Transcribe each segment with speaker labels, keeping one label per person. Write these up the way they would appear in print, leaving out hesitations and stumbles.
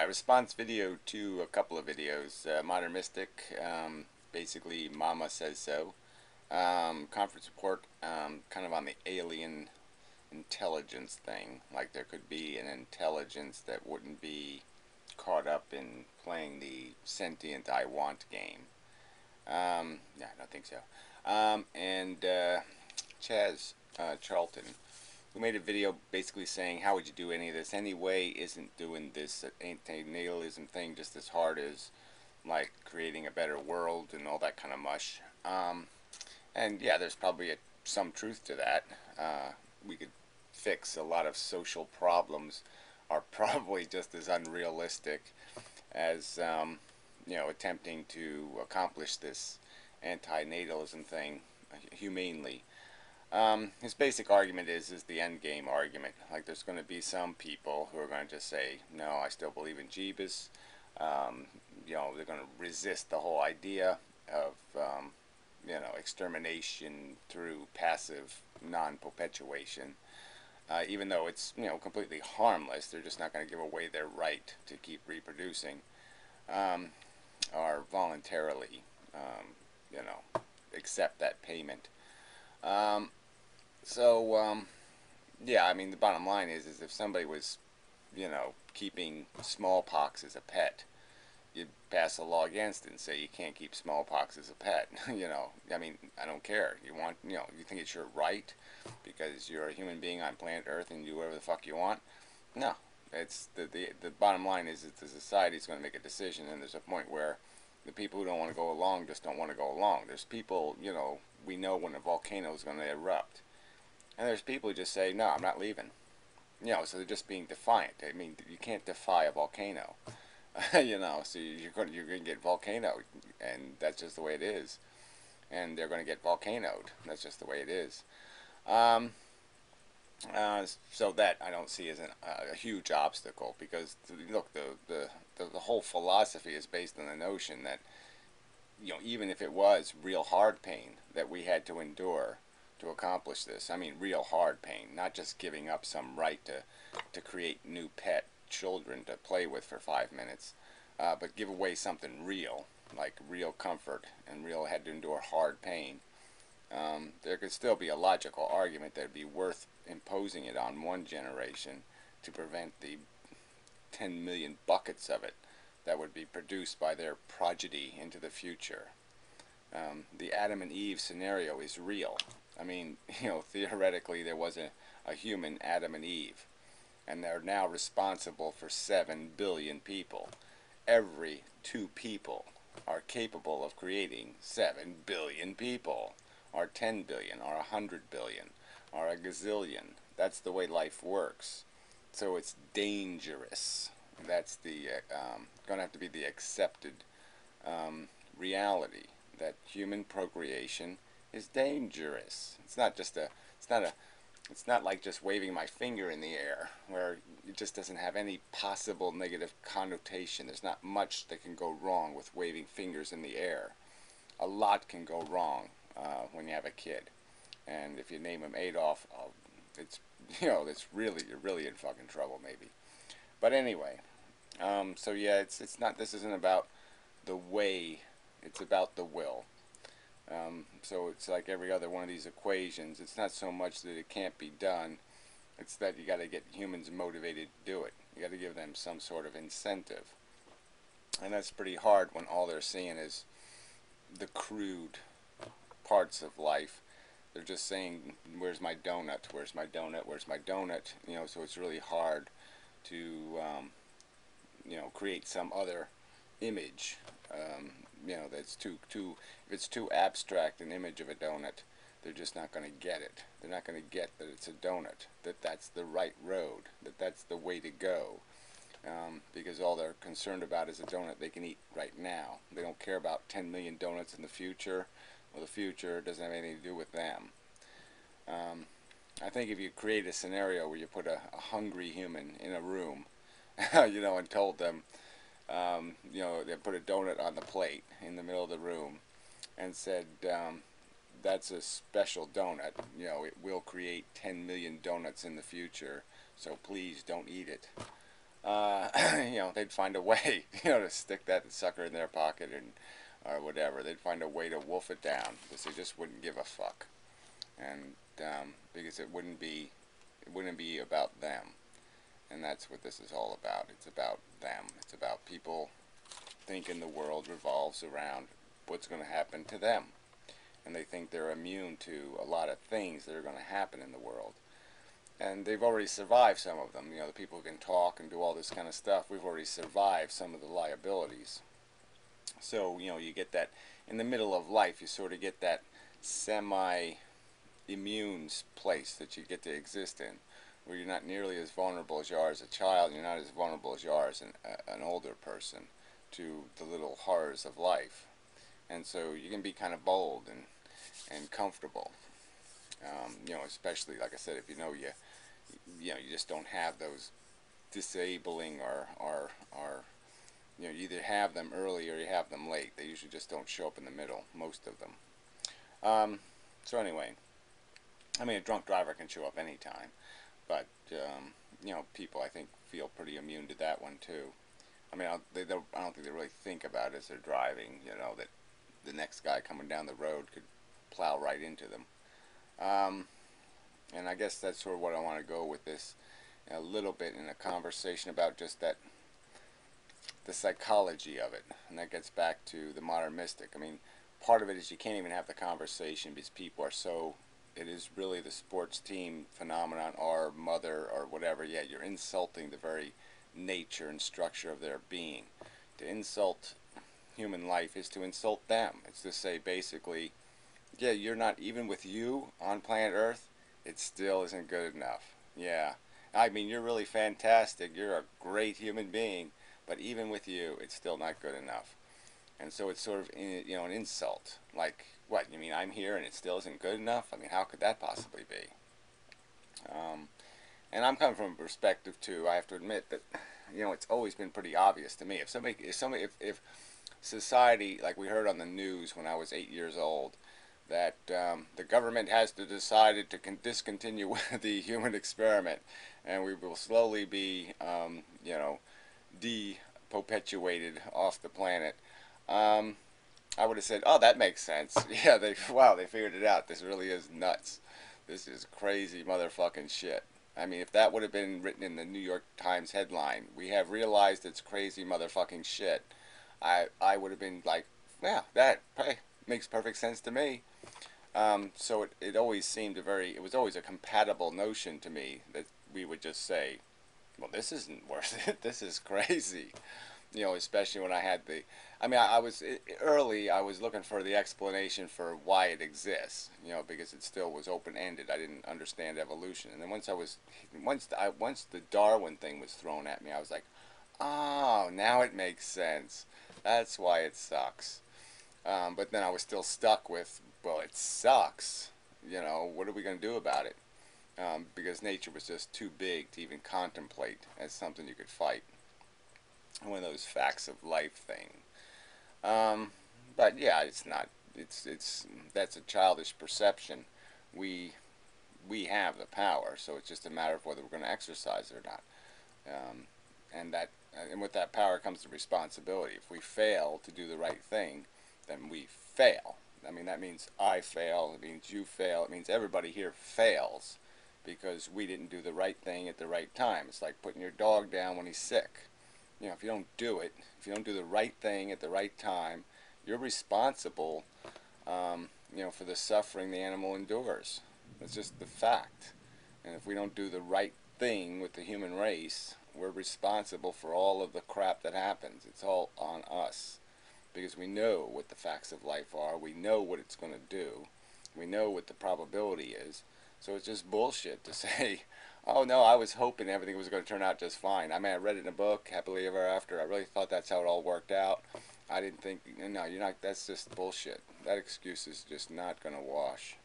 Speaker 1: Response video to a couple of videos. Modern Mystic, basically Mama Says So. Conference report, kind of on the alien intelligence thing. Like there could be an intelligence that wouldn't be caught up in playing the sentient I want game. Yeah, I don't think so. And Chaz Charlton, who made a video basically saying, how would you do any of this anyway? Isn't doing this anti-natalism thing just as hard as like creating a better world and all that kind of mush? And yeah, there's probably some truth to that. We could fix a lot of social problems are probably just as unrealistic as attempting to accomplish this anti-natalism thing humanely. His basic argument is the end game argument. Like there's going to be some people who are going to just say, no, I still believe in Jeebus. They're going to resist the whole idea of extermination through passive non-perpetuation. Even though it's completely harmless, they're just not going to give away their right to keep reproducing, or voluntarily, accept that payment. Um, so, yeah, I mean, the bottom line is if somebody was, keeping smallpox as a pet, you'd pass a law against it and say you can't keep smallpox as a pet. I mean, I don't care. You think it's your right because you're a human being on planet Earth and you do whatever the fuck you want? No. It's the bottom line is that the society's going to make a decision, and there's a point where the people who don't want to go along just don't want to go along. There's people, we know when a volcano is going to erupt. And there's people who just say, no, I'm not leaving. So they're just being defiant. I mean, you can't defy a volcano. So you're going to get volcanoed, and that's just the way it is. And they're going to get volcanoed. That's just the way it is. Um, so that I don't see as a huge obstacle because look, the whole philosophy is based on the notion that even if it was real hard pain that we had to endure to accomplish this. I mean, real hard pain, not just giving up some right to create new pet children to play with for 5 minutes, but give away something real, like real comfort and real had to endure hard pain. There could still be a logical argument that it'd be worth imposing it on one generation to prevent the 10 million buckets of it that would be produced by their progeny into the future. The Adam and Eve scenario is real. I mean, theoretically there was a human Adam and Eve, and they're now responsible for 7 billion people. Every 2 people are capable of creating 7 billion people, or 10 billion, or 100 billion, or a gazillion. That's the way life works. So it's dangerous. That's the going to have to be the accepted reality that human procreation is dangerous. It's not just it's not like just waving my finger in the air where it just doesn't have any possible negative connotation. There's not much that can go wrong with waving fingers in the air. A lot can go wrong when you have a kid, and if you name him Adolf, it's it's you're really in fucking trouble maybe. But anyway, so yeah, it's not. This isn't about the way. It's about the will. So it's like every other one of these equations. It's not so much that it can't be done. It's that you got to get humans motivated to do it. You got to give them some sort of incentive, and that's pretty hard when all they're seeing is the crude parts of life. They're just saying, "Where's my donut? Where's my donut? Where's my donut?" So it's really hard to create some other image. That's too if it's too abstract an image of a donut, they're just not going to get it. They're not going to get that it's a donut, that that's the right road, that that's the way to go. Because all they're concerned about is a donut they can eat right now. They don't care about 10 million donuts in the future. Well, the future doesn't have anything to do with them. I think if you create a scenario where you put a hungry human in a room, and told them, they put a donut on the plate in the middle of the room and said, that's a special donut. It will create 10 million donuts in the future, so please don't eat it. they'd find a way, to stick that sucker in their pocket or whatever. They'd find a way to wolf it down because they just wouldn't give a fuck, and because it wouldn't be about them, and that's what this is all about. It's about them. It's about people thinking the world revolves around what's going to happen to them, and they think they're immune to a lot of things that are going to happen in the world. And they've already survived some of them. The people who can talk and do all this kind of stuff, we've already survived some of the liabilities. So, you get that in the middle of life, you sort of get that semi-immune place that you get to exist in, where you're not nearly as vulnerable as you are as a child, and you're not as vulnerable as you are as an older person to the little horrors of life. And so you can be kind of bold and comfortable. Especially, like I said, if you just don't have those disabling or you either have them early or you have them late. They usually just don't show up in the middle, most of them. So anyway, a drunk driver can show up anytime, but people, I think, feel pretty immune to that one too. I don't think they really think about it as they're driving, that the next guy coming down the road could plow right into them. And I guess that's sort of what I want to go with this a little bit in a conversation about just the psychology of it. And that gets back to the modern mystic. Part of it is you can't even have the conversation because people are so, it is really the sports team phenomenon or mother or whatever. Yeah, you're insulting the very nature and structure of their being. To insult human life is to insult them. It's to say basically, yeah, you're not, even with you on planet Earth, it still isn't good enough. Yeah, you're really fantastic. You're a great human being, but even with you, it's still not good enough. And so it's sort of, an insult. Like, what, you mean I'm here and it still isn't good enough? How could that possibly be? And I'm coming from a perspective, too, I have to admit that, it's always been pretty obvious to me. If society, like we heard on the news when I was 8 years old, that the government has to decide to discontinue the human experiment, and we will slowly be, de-perpetuated off the planet. I would have said, "Oh, that makes sense." Yeah, they figured it out. This really is nuts. This is crazy motherfucking shit. If that would have been written in the New York Times headline, "We have realized it's crazy motherfucking shit," I would have been like, "Yeah, that makes perfect sense to me." So it always seemed it was always a compatible notion to me that we would just say, well, this isn't worth it. This is crazy. Especially when I had I was early, I was looking for the explanation for why it exists, because it still was open-ended. I didn't understand evolution. And then once the Darwin thing was thrown at me, I was like, oh, now it makes sense. That's why it sucks. But then I was still stuck with, well, it sucks. What are we going to do about it? Because nature was just too big to even contemplate as something you could fight. One of those facts of life thing. But yeah, it's not. That's a childish perception. We have the power, so it's just a matter of whether we're going to exercise it or not. And with that power comes the responsibility. If we fail to do the right thing, then we fail. That means I fail. It means you fail. It means everybody here fails because we didn't do the right thing at the right time. It's like putting your dog down when he's sick. If you don't do it, if you don't do the right thing at the right time, you're responsible, for the suffering the animal endures. That's just the fact. And if we don't do the right thing with the human race, we're responsible for all of the crap that happens. It's all on us. Because we know what the facts of life are. We know what it's going to do. We know what the probability is. So it's just bullshit to say, oh no, I was hoping everything was going to turn out just fine. I read it in a book, Happily Ever After. I really thought that's how it all worked out. I didn't think, no, you're not, that's just bullshit. That excuse is just not going to wash.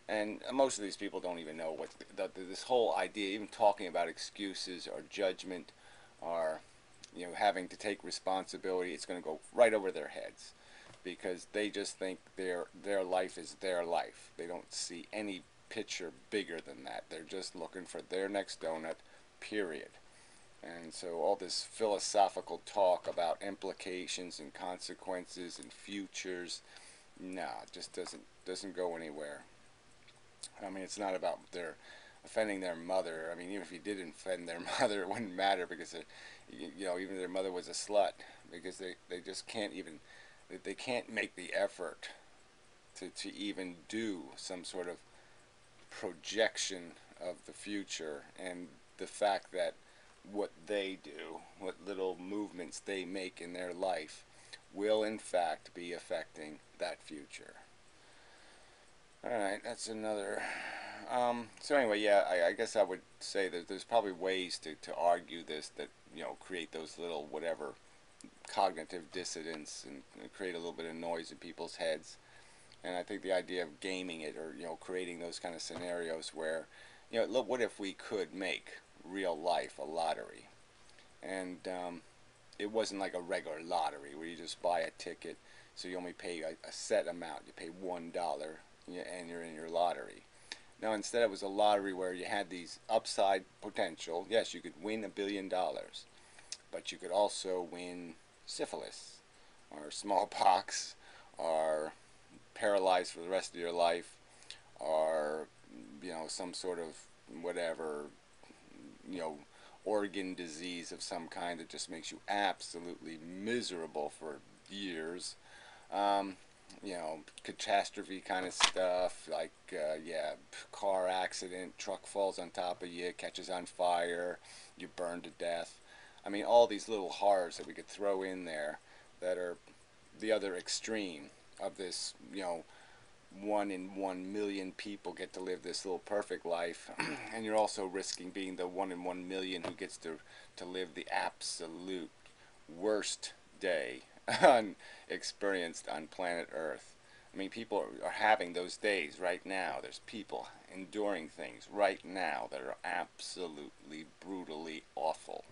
Speaker 1: And most of these people don't even know what, this whole idea, even talking about excuses or judgment or, having to take responsibility, it's going to go right over their heads. Because they just think their life is their life. They don't see any picture bigger than that. They're just looking for their next donut, period. And so all this philosophical talk about implications and consequences and futures, nah, it just doesn't go anywhere. I mean, it's not about their offending their mother. I mean, even if you did offend their mother, it wouldn't matter because even if their mother was a slut, because they just can't even they can't make the effort to even do some sort of projection of the future, and the fact that what they do, what little movements they make in their life, will in fact be affecting that future. All right, that's another. So anyway, yeah, I guess I would say that there's probably ways to argue this that create those little whatever cognitive dissonance and create a little bit of noise in people's heads. And I think the idea of gaming it, or creating those kind of scenarios where look, what if we could make real life a lottery, and it wasn't like a regular lottery where you just buy a ticket, so you only pay a set amount. You pay $1, and you're in your lottery. Now instead it was a lottery where you had these upside potential. Yes, you could win $1 billion, but you could also win syphilis, or smallpox, or paralyzed for the rest of your life, or some sort of whatever, you know organ disease of some kind that just makes you absolutely miserable for years. um, Catastrophe kind of stuff, like yeah, car accident, truck falls on top of you, catches on fire, you burn to death. I mean, all these little horrors that we could throw in there that are the other extreme of this. 1 in 1 million people get to live this little perfect life, and you're also risking being the 1 in 1 million who gets to live the absolute worst day experienced on planet Earth. I mean, people are having those days right now. There's people enduring things right now that are absolutely brutally awful.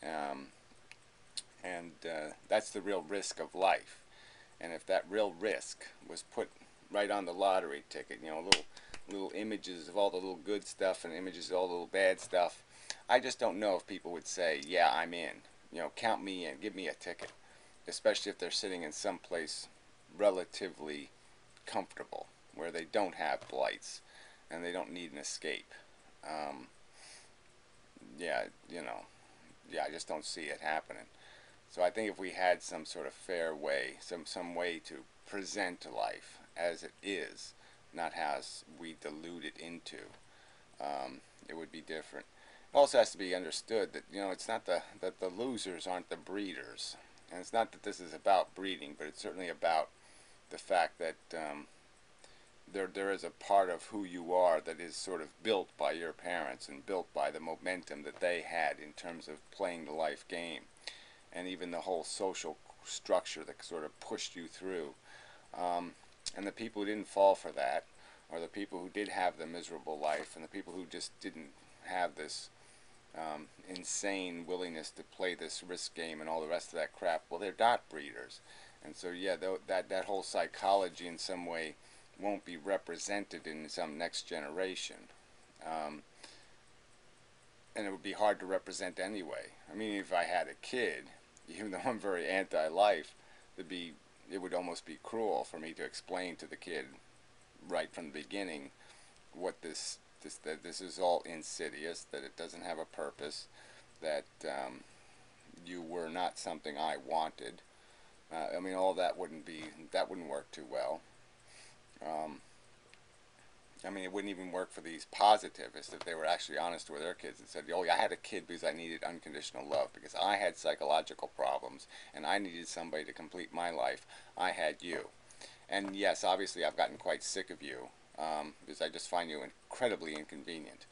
Speaker 1: Um, and that's the real risk of life. And if that real risk was put right on the lottery ticket, little images of all the little good stuff and images of all the little bad stuff, I just don't know if people would say, yeah, I'm in. Count me in, give me a ticket. Especially if they're sitting in some place relatively comfortable, where they don't have blights and they don't need an escape. Um, yeah, yeah, I just don't see it happening. So I think if we had some sort of fair way, some way to present life as it is, not as we dilute it into, it would be different. It also has to be understood that it's not that the losers aren't the breeders, and it's not that this is about breeding, but it's certainly about the fact that there is a part of who you are that is sort of built by your parents and built by the momentum that they had in terms of playing the life game, and even the whole social structure that sort of pushed you through. And the people who didn't fall for that, or the people who did have the miserable life, and the people who just didn't have this insane willingness to play this risk game and all the rest of that crap, well, they're not breeders. And so, yeah, that whole psychology in some way won't be represented in some next generation. Um, and it would be hard to represent anyway. I mean, if I had a kid, even though I'm very anti-life, it would almost be cruel for me to explain to the kid right from the beginning that this is all insidious, that it doesn't have a purpose, that you were not something I wanted. I mean, all that wouldn't work too well. Um, I mean, it wouldn't even work for these positivists if they were actually honest with their kids and said, "Oh, yeah, I had a kid because I needed unconditional love, because I had psychological problems and I needed somebody to complete my life. I had you. And yes, obviously, I've gotten quite sick of you because I just find you incredibly inconvenient."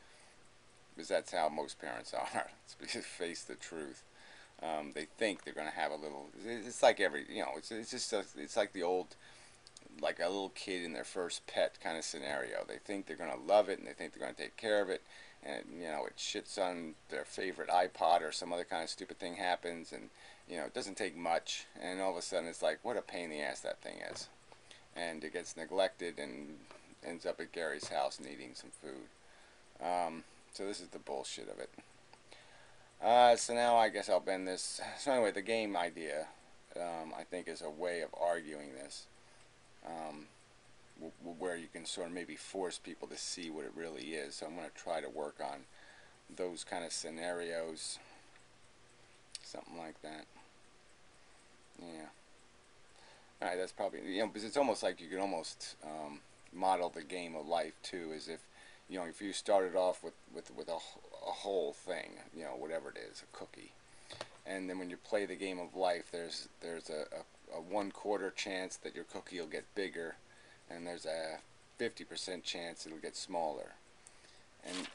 Speaker 1: Because that's how most parents are. Let's face the truth. They think they're going to have a little. It's like it's like the old, like a little kid in their first pet kind of scenario. They think they're going to love it and they think they're going to take care of it, and it shits on their favorite iPod or some other kind of stupid thing happens, and it doesn't take much, and all of a sudden it's like, what a pain in the ass that thing is, and it gets neglected and ends up at Gary's house needing some food. So this is the bullshit of it. So now I guess I'll bend this. So anyway, the game idea, I think, is a way of arguing this, um, where you can sort of maybe force people to see what it really is. So I'm going to try to work on those kind of scenarios, something like that. Yeah. All right, that's probably, because it's almost like you could almost model the game of life too, as if, if you started off with a whole thing, whatever it is, a cookie, and then when you play the game of life, there's a 1/4 chance that your cookie will get bigger, and there's a 50% chance it'll get smaller.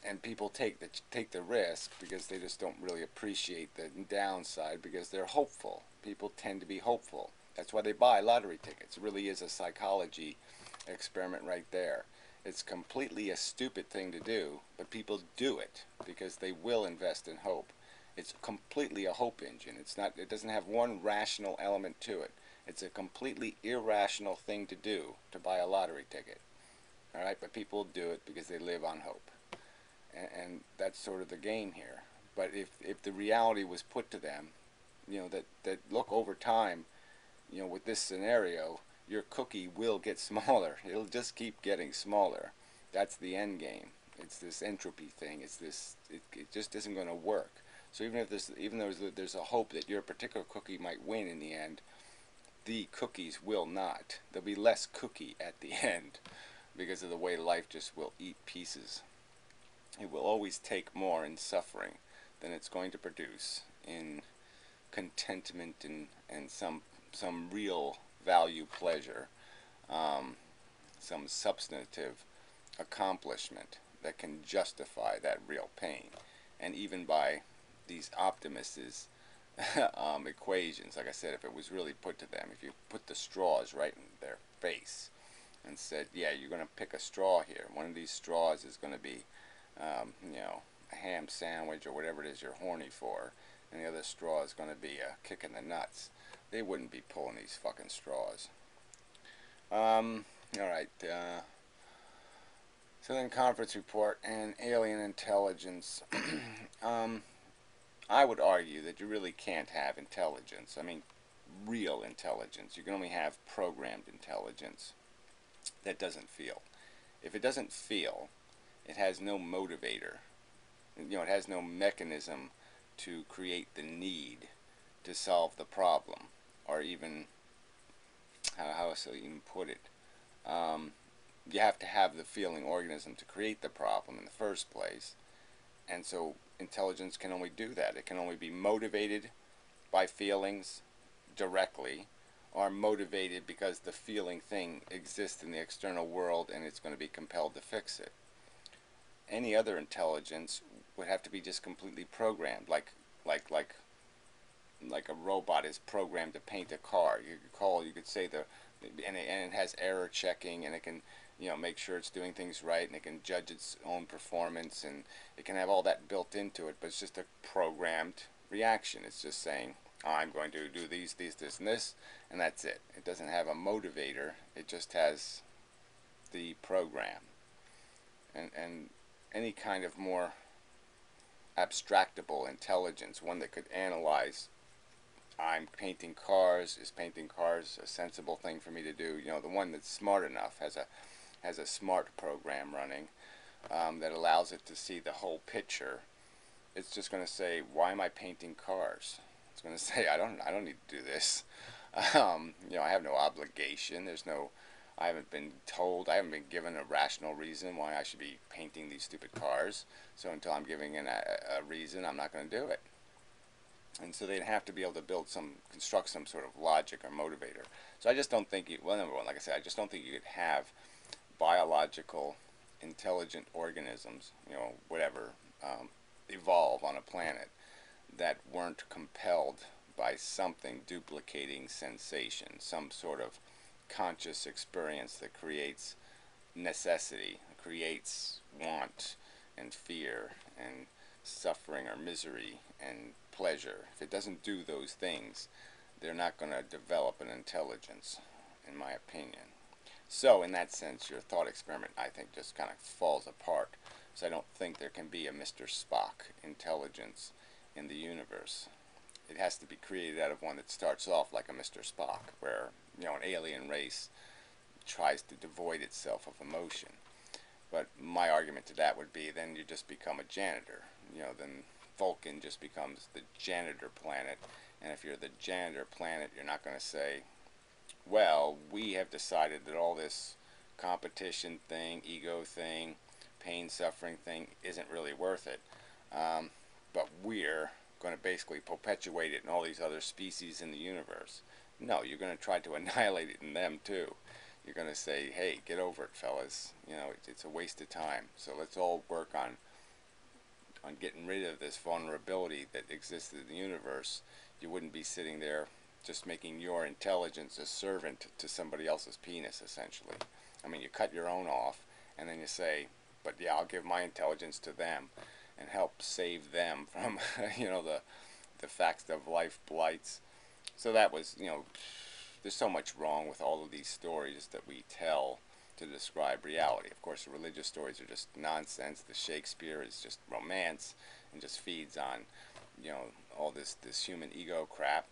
Speaker 1: And people take the risk because they just don't really appreciate the downside because they're hopeful. People tend to be hopeful. That's why they buy lottery tickets. It really is a psychology experiment right there. It's completely a stupid thing to do, but people do it because they will invest in hope. It's completely a hope engine. It doesn't have one rational element to it. It's a completely irrational thing to do, to buy a lottery ticket. All right, but people do it because they live on hope. And that's sort of the game here. But if the reality was put to them, that look, over time, with this scenario, your cookie will get smaller. It'll just keep getting smaller. That's the end game. It's this entropy thing. It just isn't going to work. So even though there's a hope that your particular cookie might win in the end, the cookies will not. There'll be less cookie at the end because of the way life just will eat pieces. It will always take more in suffering than it's going to produce in contentment and some real value pleasure, some substantive accomplishment that can justify that real pain. And even by these optimists' equations, like I said, if it was really put to them, if you put the straws right in their face and said, yeah, you're going to pick a straw here. One of these straws is going to be, a ham sandwich or whatever it is you're horny for, and the other straw is going to be a kick in the nuts. They wouldn't be pulling these fucking straws. Alright, so then conference report and alien intelligence. I would argue that you really can't have intelligence. I mean, real intelligence. You can only have programmed intelligence that doesn't feel. If it doesn't feel, it has no motivator. It has no mechanism to create the need to solve the problem, or even, how else do you even put it? You have to have the feeling organism to create the problem in the first place. And so intelligence can only do that. It can only be motivated by feelings directly, or motivated because the feeling thing exists in the external world and it's going to be compelled to fix it. Any other intelligence would have to be just completely programmed, like a robot is programmed to paint a car. You could say and it has error checking, and it can make sure it's doing things right, and it can judge its own performance, and it can have all that built into it, but it's just a programmed reaction. It's just saying, oh, I'm going to do these, this, and that's it. It doesn't have a motivator. It just has the program. And any kind of more abstractable intelligence, one that could analyze, I'm painting cars, is painting cars a sensible thing for me to do? The one that's smart enough has a smart program running that allows it to see the whole picture. It's just going to say, why am I painting cars? It's going to say, I don't need to do this. I have no obligation. I haven't been told, I haven't been given a rational reason why I should be painting these stupid cars. So until I'm giving a reason, I'm not going to do it. And so they'd have to be able to construct some sort of logic or motivator. So I just don't think number one, like I said, I just don't think you could have biological, intelligent organisms, whatever, evolve on a planet that weren't compelled by something duplicating sensation, some sort of conscious experience that creates necessity, creates want and fear and suffering or misery and pleasure. If it doesn't do those things, they're not going to develop an intelligence, in my opinion. So in that sense, your thought experiment, I think, just kind of falls apart. So I don't think there can be a Mr. Spock intelligence in the universe. It has to be created out of one that starts off like a Mr. Spock, where, you know, an alien race tries to devoid itself of emotion. But my argument to that would be, then you just become a janitor. You know, then Vulcan just becomes the janitor planet. And if you're the janitor planet, you're not going to say, well, we have decided that all this competition thing, ego thing, pain, suffering thing isn't really worth it. But we're going to basically perpetuate it in all these other species in the universe. No, you're going to try to annihilate it in them too. You're going to say, hey, get over it, fellas. You know, it's a waste of time. So let's all work on getting rid of this vulnerability that exists in the universe. You wouldn't be sitting there just making your intelligence a servant to somebody else's penis, essentially. I mean, you cut your own off, and then you say, but yeah, I'll give my intelligence to them and help save them from, you know, the facts of life blights. So that was, you know, there's so much wrong with all of these stories that we tell to describe reality. Of course, the religious stories are just nonsense. The Shakespeare is just romance and just feeds on, you know, all this human ego crap.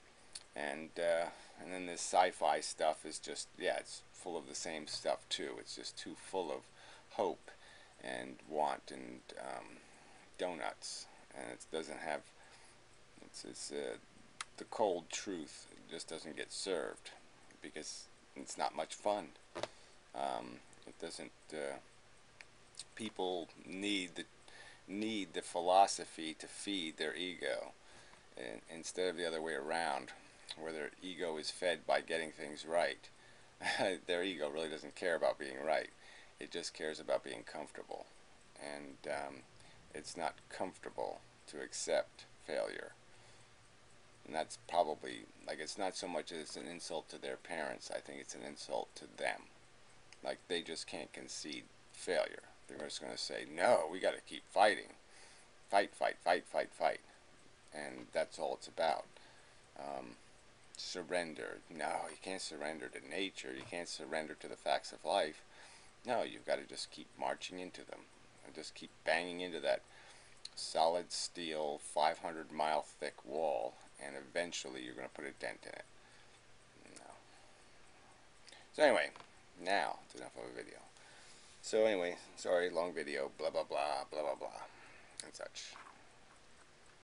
Speaker 1: And then this sci-fi stuff is just, yeah, it's full of the same stuff too. It's just too full of hope and want and donuts, and it doesn't have, it's the cold truth just doesn't get served because it's not much fun. It doesn't. People need the philosophy to feed their ego, and instead of the other way around, where their ego is fed by getting things right. Their ego really doesn't care about being right. It just cares about being comfortable, and it's not comfortable to accept failure. And that's probably, like, it's not so much as an insult to their parents. I think it's an insult to them. Like, they just can't concede failure. They're just going to say, no, we got to keep fighting. Fight, fight, fight, fight, fight. And that's all it's about. Surrender. No, you can't surrender to nature. You can't surrender to the facts of life. No, you've got to just keep marching into them. And just keep banging into that solid steel 500-mile thick wall, and eventually you're going to put a dent in it. No. So anyway, now it's enough of a video. So anyway, sorry, long video, blah blah blah, blah blah blah, and such.